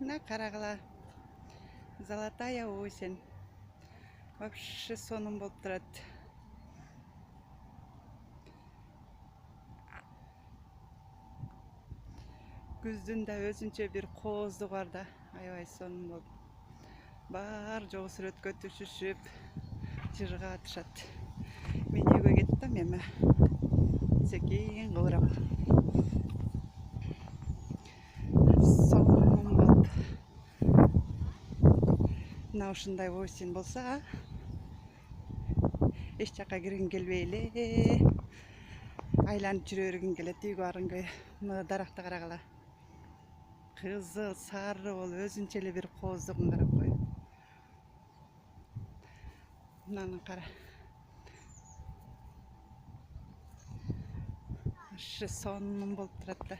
На карагыла. Золотая осень. Вообще сонун болуп турат. Күздүн да өзүнчө бир кооздугу бар да, аябай сонун болуп. Бар жол сүрөткө түшүшүп, жырга атышат. Мен үйгө кеттим эми. Секейин кылырам. Сонун болуп. Мына ушундай осень болсо, эч жакка киргиң келбей эле. Айланып жүрө бергиң келет, үйгө баргың. Мына даракты карагыла. Кызыл, сары болуп, өзүнчө эле бир кооздугун карап кой. Мынаны кара. Сонун болуп турат да.